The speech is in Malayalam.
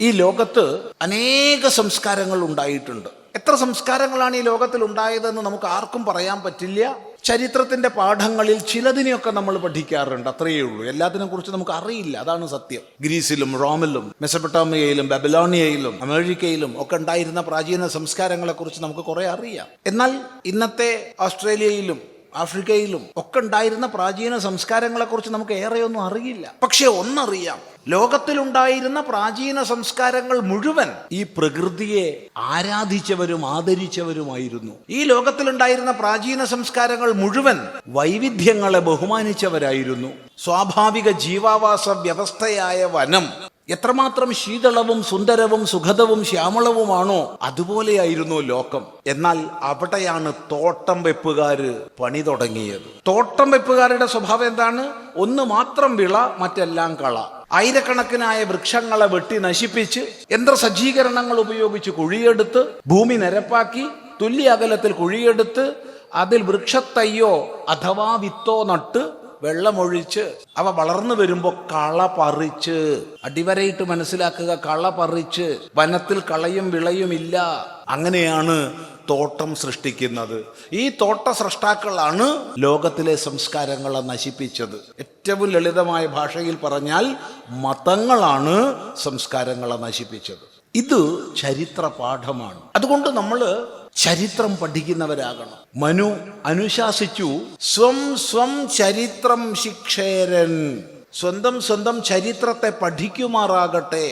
ഈ ലോകത്ത് അനേക സംസ്കാരങ്ങൾ ഉണ്ടായിട്ടുണ്ട്. എത്ര സംസ്കാരങ്ങളാണ് ഈ ലോകത്തിൽ ഉണ്ടായതെന്ന് നമുക്ക് ആർക്കും പറയാൻ പറ്റില്ല. ചരിത്രത്തിന്റെ പാഠങ്ങളിൽ ചിലതിനെയൊക്കെ നമ്മൾ പഠിക്കാറുണ്ട്, അത്രയേ ഉള്ളൂ. എല്ലാത്തിനെ കുറിച്ച് നമുക്ക് അറിയില്ല, അതാണ് സത്യം. ഗ്രീസിലും റോമിലും മെസപ്പൊട്ടാമിയയിലും ബബിലോണിയയിലും അമേരിക്കയിലും ഒക്കെ ഉണ്ടായിരുന്ന പ്രാചീന സംസ്കാരങ്ങളെ കുറിച്ച് നമുക്ക് കുറെ അറിയാം. എന്നാൽ ഇന്നത്തെ ഓസ്ട്രേലിയയിലും ആഫ്രിക്കയിലും ഒക്കെ ഉണ്ടായിരുന്ന പ്രാചീന സംസ്കാരങ്ങളെക്കുറിച്ച് നമുക്ക് ഏറെയൊന്നും അറിയില്ല. പക്ഷെ ഒന്നറിയാം, ലോകത്തിലുണ്ടായിരുന്ന പ്രാചീന സംസ്കാരങ്ങൾ മുഴുവൻ ഈ പ്രകൃതിയെ ആരാധിച്ചവരും ആദരിച്ചവരുമായിരുന്നു. ഈ ലോകത്തിലുണ്ടായിരുന്ന പ്രാചീന സംസ്കാരങ്ങൾ മുഴുവൻ വൈവിധ്യങ്ങളെ ബഹുമാനിച്ചവരായിരുന്നു. സ്വാഭാവിക ജീവാവാസ വ്യവസ്ഥയായ വനം എത്രമാത്രം ശീതളവും സുന്ദരവും സുഖദവും ശ്യാമളവുമാണോ അതുപോലെയായിരുന്നു ലോകം. എന്നാൽ അവിടെയാണ് തോട്ടം വെപ്പുകാര് പണി തുടങ്ങിയത്. തോട്ടം വെപ്പുകാരുടെ സ്വഭാവം എന്താണ്? ഒന്ന് മാത്രം വിള, മറ്റെല്ലാം കള. ആയിരക്കണക്കിനായ വൃക്ഷങ്ങളെ വെട്ടി നശിപ്പിച്ച് യന്ത്രസജ്ജീകരണങ്ങൾ ഉപയോഗിച്ച് കുഴിയെടുത്ത് ഭൂമി നിരപ്പാക്കി തുല്യ അകലത്തിൽ കുഴിയെടുത്ത് അതിൽ വൃക്ഷത്തയ്യോ അഥവാ വിത്തോ നട്ട് വെള്ളമൊഴിച്ച് അവ വളർന്നു വരുമ്പോൾ കള പറിച്ച്, അടിവരയിട്ട് മനസ്സിലാക്കുക, കള പറിച്ച്. വനത്തിൽ കളയും വിളയും ഇല്ല. അങ്ങനെയാണ് തോട്ടം സൃഷ്ടിക്കുന്നത്. ഈ തോട്ട സൃഷ്ടാക്കളാണ് ലോകത്തിലെ സംസ്കാരങ്ങളെ നശിപ്പിച്ചത്. ഏറ്റവും ലളിതമായ ഭാഷയിൽ പറഞ്ഞാൽ മതങ്ങളാണ് സംസ്കാരങ്ങളെ നശിപ്പിച്ചത്. ഇത് ചരിത്ര പാഠമാണ്. അതുകൊണ്ട് നമ്മൾ ചരിത്രം പഠിക്കുന്നവരാകണം. മനു അനുശാസിച്ചു, സ്വം ചരിത്രം ശിക്ഷേരൻ. സ്വന്തം ചരിത്രത്തെ പഠിക്കുമാറാകട്ടെ.